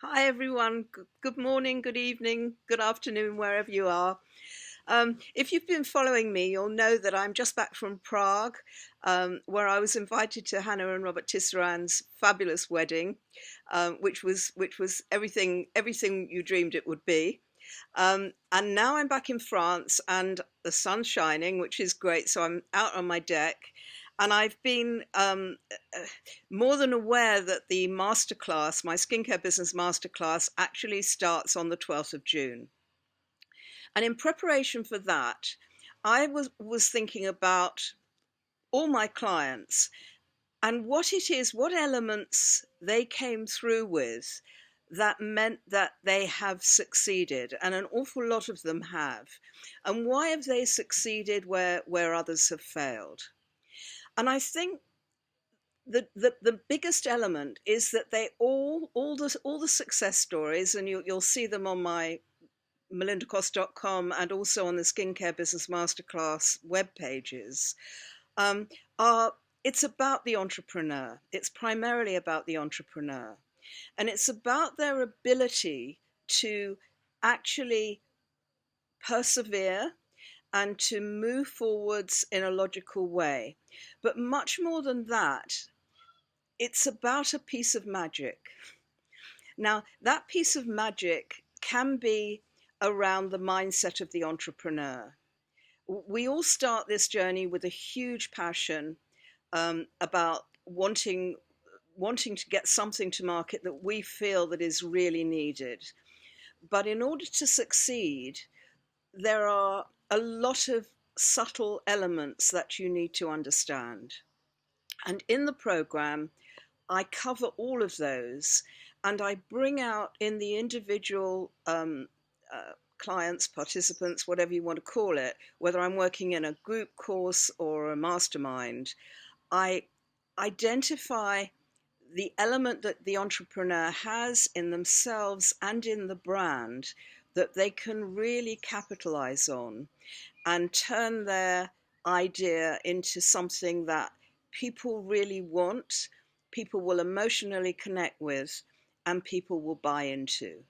Hi everyone. Good morning, good evening, good afternoon, wherever you are. If you've been following me, you'll know that I'm just back from Prague, where I was invited to Hannah and Robert Tisserand's fabulous wedding, which was everything you dreamed it would be. And now I'm back in France and the sun's shining, which is great. So I'm out on my deck. And I've been more than aware that the masterclass, my skincare business masterclass, actually starts on the 12th of June. And in preparation for that, I was thinking about all my clients and what it is, what elements they came through with that meant that they have succeeded, and an awful lot of them have. And why have they succeeded where others have failed? And I think the biggest element is that they all the success stories, and you'll see them on my melindacost.com and also on the Skincare Business Masterclass web pages, um, are it's about the entrepreneur. It's primarily about the entrepreneur. And it's about their ability to actually persevere and to move forwards in a logical way. But much more than that, it's about a piece of magic. Now, that piece of magic can be around the mindset of the entrepreneur. We all start this journey with a huge passion about wanting to get something to market that we feel that is really needed. But in order to succeed, there are a lot of subtle elements that you need to understand. And in the program, I cover all of those, and I bring out in the individual clients, participants, whatever you want to call it, whether I'm working in a group course or a mastermind, I identify the element that the entrepreneur has in themselves and in the brand that they can really capitalize on and turn their idea into something that people really want, people will emotionally connect with, and people will buy into.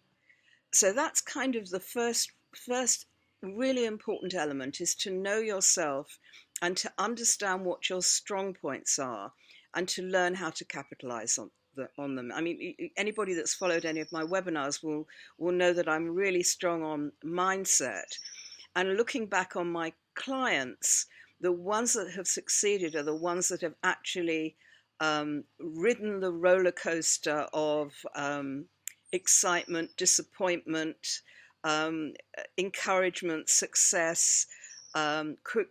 So that's kind of the first really important element, is to know yourself and to understand what your strong points are and to learn how to capitalize on them. I mean, anybody that's followed any of my webinars will know that I'm really strong on mindset. And looking back on my clients, the ones that have succeeded are the ones that have actually ridden the roller coaster of excitement, disappointment, encouragement, success,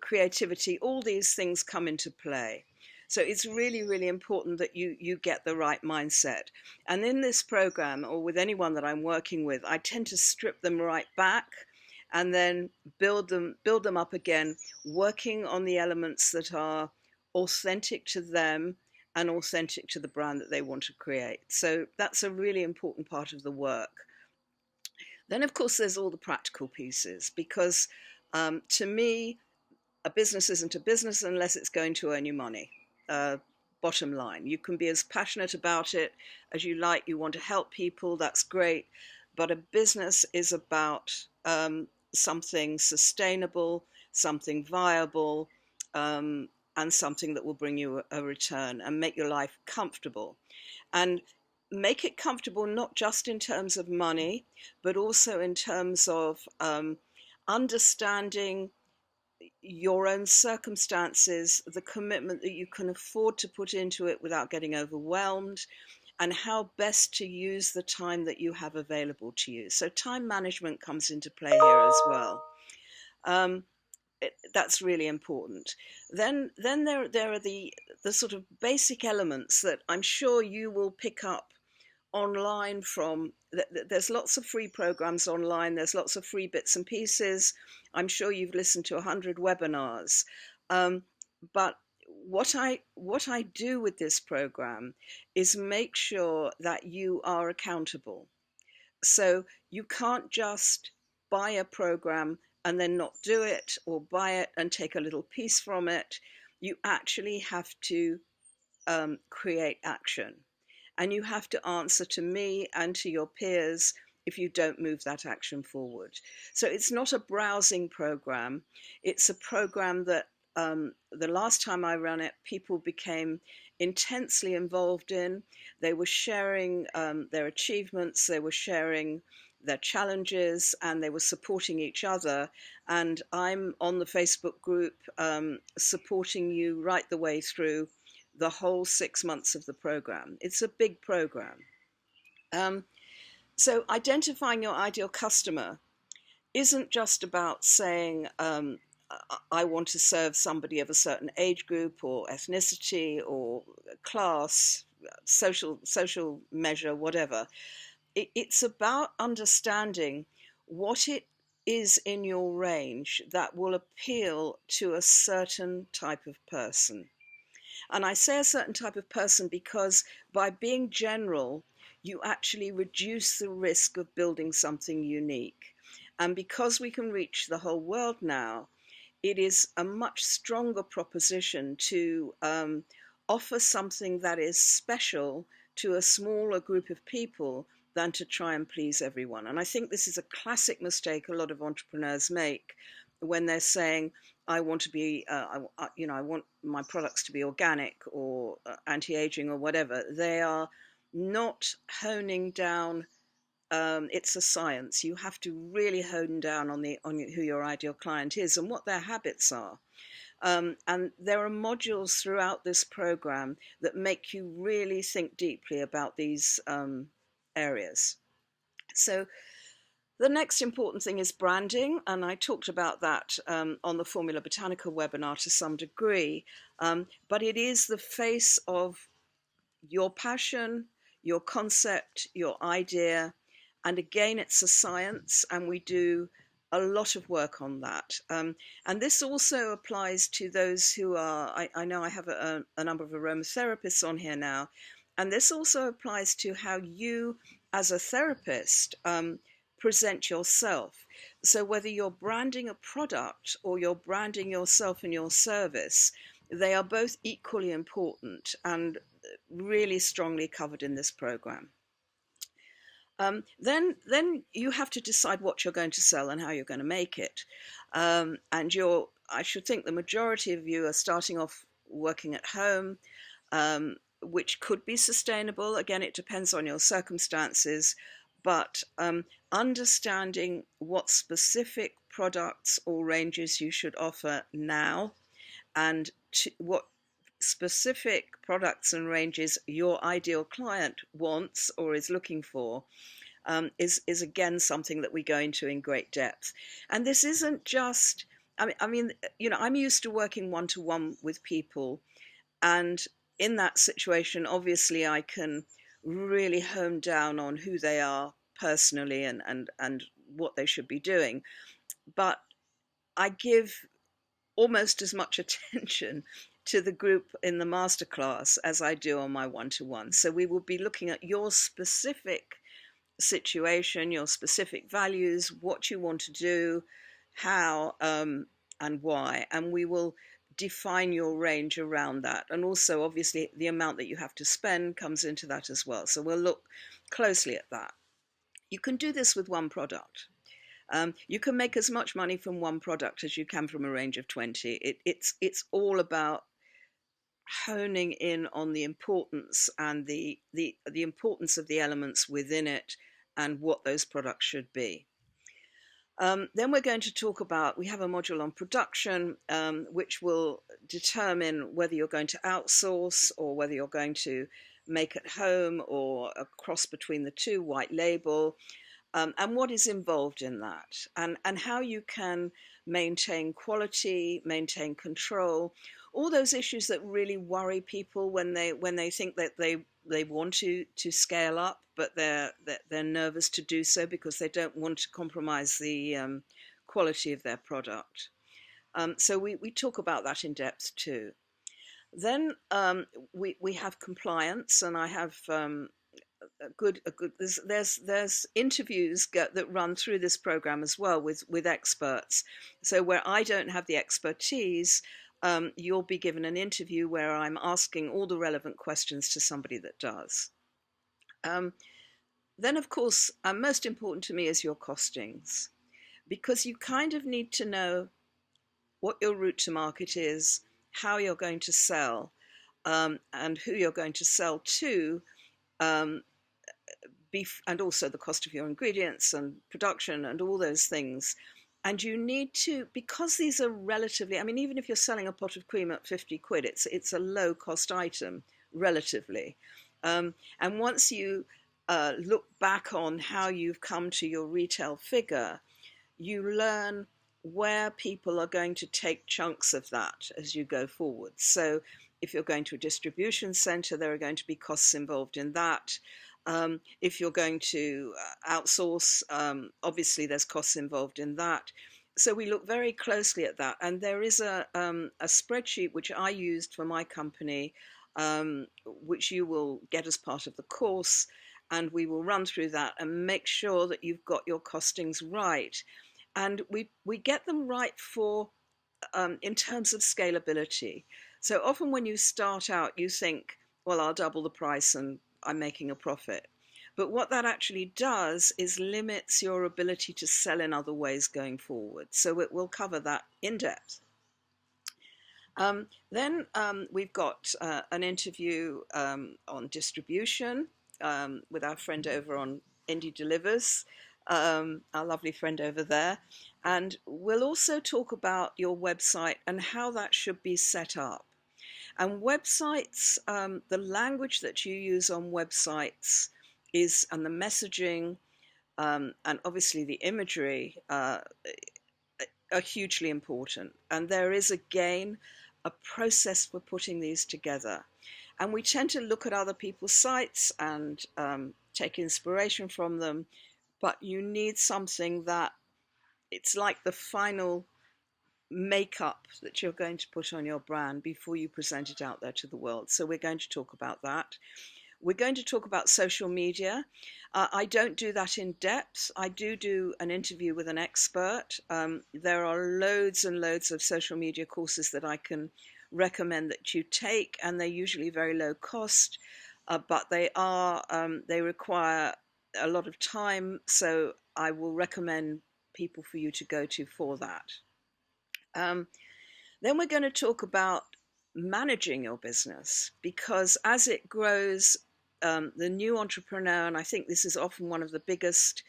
creativity. All these things come into play. So it's really, really important that you get the right mindset. And in this program, or with anyone that I'm working with, I tend to strip them right back and then build them up again, working on the elements that are authentic to them and authentic to the brand that they want to create. So that's a really important part of the work. Then, of course, there's all the practical pieces, because to me, a business isn't a business unless it's going to earn you money. Bottom line, you can be as passionate about it as you like. You want to help people, that's great. But a business is about something sustainable, something viable, and something that will bring you a return and make your life comfortable. And make it comfortable not just in terms of money, but also in terms of understanding your own circumstances, the commitment that you can afford to put into it without getting overwhelmed, and how best to use the time that you have available to you. So time management comes into play here as well. Um, that's really important. Then there are the sort of basic elements that I'm sure you will pick up online from. There's lots of free programs online, there's lots of free bits and pieces. I'm sure you've listened to 100 webinars. But what I do with this program is make sure that you are accountable. So you can't just buy a program and then not do it, or buy it and take a little piece from it. You actually have to create action. and you have to answer to me and to your peers if you don't move that action forward. So it's not a browsing program. It's a program that the last time I ran it, people became intensely involved in. They were sharing their achievements, they were sharing their challenges, and they were supporting each other. And I'm on the Facebook group supporting you right the way through the whole 6 months of the program. It's a big program. Um, so identifying your ideal customer isn't just about saying, I want to serve somebody of a certain age group or ethnicity or class, social measure, whatever. It's about understanding what it is in your range that will appeal to a certain type of person. And I say a certain type of person because by being general, you actually reduce the risk of building something unique. And because we can reach the whole world now, it is a much stronger proposition to offer something that is special to a smaller group of people than to try and please everyone. And I think this is a classic mistake a lot of entrepreneurs make when they're saying, I want to be, I want my products to be organic or anti-aging or whatever. They are not honing down. It's a science. You have to really hone down on who your ideal client is and what their habits are. And there are modules throughout this program that make you really think deeply about these areas. So the next important thing is branding, and I talked about that on the Formula Botanica webinar to some degree, but it is the face of your passion, your concept, your idea, and again, it's a science, and we do a lot of work on that. And this also applies to those who are, I know I have a number of aromatherapists on here now, and this also applies to how you, as a therapist, present yourself. So whether you're branding a product or you're branding yourself and your service, they are both equally important and really strongly covered in this program. Then you have to decide what you're going to sell and how you're going to make it. And I should think the majority of you are starting off working at home, which could be sustainable. Again, it depends on your circumstances, but understanding what specific products or ranges you should offer now and what specific products and ranges your ideal client wants or is looking for is again something that we go into in great depth. And this isn't just, I'm used to working one-to-one with people, and in that situation, obviously, I can really hone down on who they are personally and what they should be doing. But I give almost as much attention to the group in the masterclass as I do on my one-to-one. So we will be looking at your specific situation, your specific values, what you want to do, how and why, and we will define your range around that. And also, obviously, the amount that you have to spend comes into that as well. So we'll look closely at that. You can do this with one product. You can make as much money from one product as you can from a range of 20. It's all about honing in on the importance and the importance of the elements within it and what those products should be. Then we're going to talk about, we have a module on production, which will determine whether you're going to outsource or whether you're going to make at home or a cross between the two, white label, and what is involved in that, and how you can maintain quality, maintain control, all those issues that really worry people when they think that they want to scale up, but they're nervous to do so because they don't want to compromise the quality of their product. So we talk about that in depth too. Then we have compliance, and I have there's interviews that run through this program as well with experts. So where I don't have the expertise, you'll be given an interview where I'm asking all the relevant questions to somebody that does. Um, then, of course, most important to me is your costings, because you kind of need to know what your route to market is, how you're going to sell, and who you're going to sell to, um, and also the cost of your ingredients and production and all those things. And you need to, because these are relatively, I mean, even if you're selling a pot of cream at 50 quid, it's a low cost item relatively. And once you look back on how you've come to your retail figure, you learn where people are going to take chunks of that as you go forward. So if you're going to a distribution center, there are going to be costs involved in that. If you're going to outsource, obviously there's costs involved in that. So we look very closely at that. And there is a spreadsheet which I used for my company, which you will get as part of the course. And we will run through that and make sure that you've got your costings right. And we get them right for in terms of scalability. So often when you start out, you think, well, I'll double the price and I'm making a profit. But what that actually does is limits your ability to sell in other ways going forward. So it will cover that in depth. Then we've got an interview on distribution with our friend over on Indie Delivers, our lovely friend over there. And we'll also talk about your website and how that should be set up. And websites, the language that you use on websites is, and the messaging, and obviously the imagery are hugely important. And there is, again, a process for putting these together. And we tend to look at other people's sites and take inspiration from them, but you need something that it's like the final makeup that you're going to put on your brand before you present it out there to the world. So we're going to talk about that. We're going to talk about social media. I don't do that in depth. I do an interview with an expert. There are loads and loads of social media courses that I can recommend that you take, and they're usually very low cost, but they require a lot of time. So I will recommend people for you to go to for that. Then we're going to talk about managing your business, because as it grows, the new entrepreneur, and I think this is often one of the biggest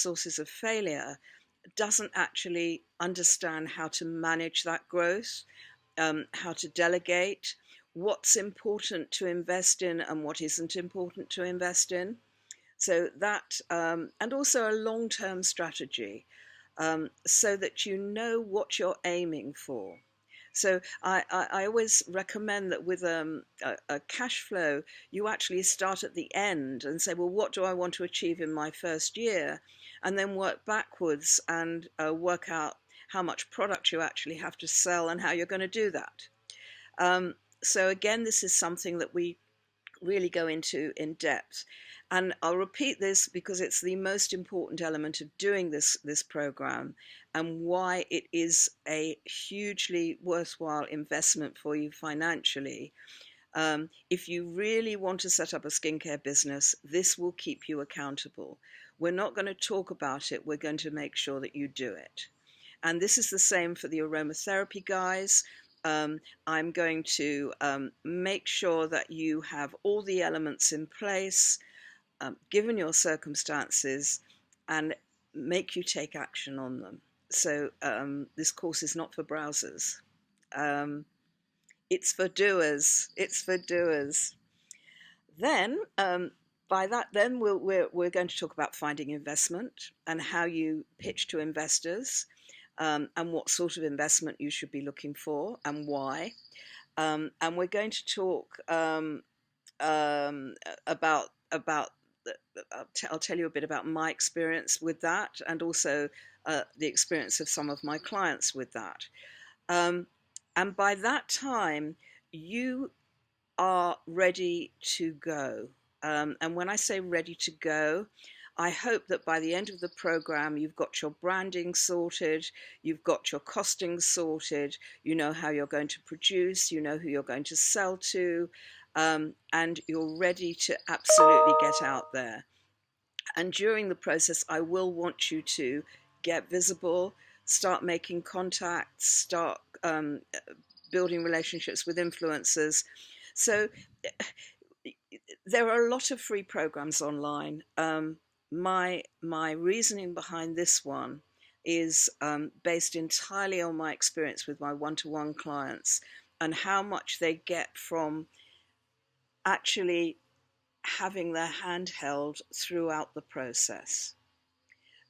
sources of failure, doesn't actually understand how to manage that growth, how to delegate, what's important to invest in and what isn't important to invest in. So that, and also a long-term strategy, so that you know what you're aiming for. So I always recommend that with a cash flow, you actually start at the end and say, well, what do I want to achieve in my first year? And then work backwards and work out how much product you actually have to sell and how you're going to do that. So again, this is something that we really go into in depth. And I'll repeat this because it's the most important element of doing this program, and why it is a hugely worthwhile investment for you financially. If you really want to set up a skincare business, this will keep you accountable. We're not going to talk about it. We're going to make sure that you do it. And this is the same for the aromatherapy guys. I'm going to make sure that you have all the elements in place, given your circumstances, and make you take action on them. So this course is not for browsers. It's for doers. It's for doers. Then, by that, then we're going to talk about finding investment and how you pitch to investors, and what sort of investment you should be looking for and why. And we're going to talk about I'll tell you a bit about my experience with that, and also the experience of some of my clients with that. And by that time, you are ready to go. And when I say ready to go, I hope that by the end of the program, you've got your branding sorted, you've got your costing sorted, you know how you're going to produce, you know who you're going to sell to, and you're ready to absolutely get out there. And during the process, I will want you to get visible, start making contacts, start building relationships with influencers. So there are a lot of free programs online. My reasoning behind this one is based entirely on my experience with my one-to-one clients and how much they get from actually having their hand held throughout the process.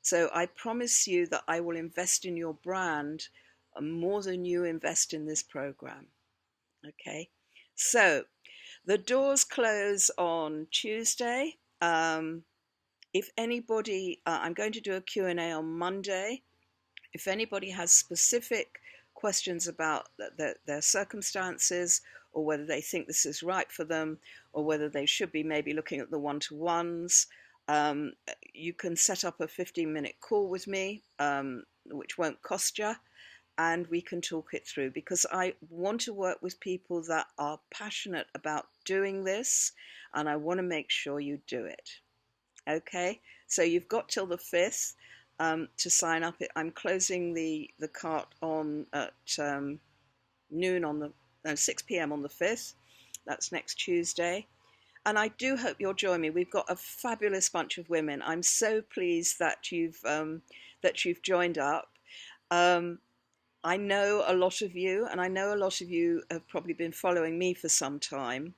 So I promise you that I will invest in your brand more than you invest in this program. Okay. So the doors close on Tuesday. If anybody, I'm going to do a Q&A on Monday. If anybody has specific questions about their circumstances, or whether they think this is right for them, or whether they should be maybe looking at the one-to-ones, you can set up a 15-minute call with me, which won't cost you, and we can talk it through, because I want to work with people that are passionate about doing this, and I want to make sure you do it. Okay, so you've got till the 5th to sign up. I'm closing the cart on at noon on the 6 p.m. on the 5th. That's next Tuesday. And I do hope you'll join me. We've got a fabulous bunch of women. I'm so pleased that you've joined up. I know a lot of you, and I know a lot of you have probably been following me for some time.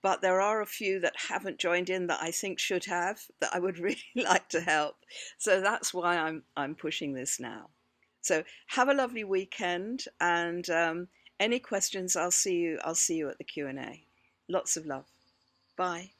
But there are a few that haven't joined in that I think should have, that I would really like to help. So that's why I'm pushing this now. So have a lovely weekend, and any questions, I'll see you at the Q&A. Lots of love. Bye.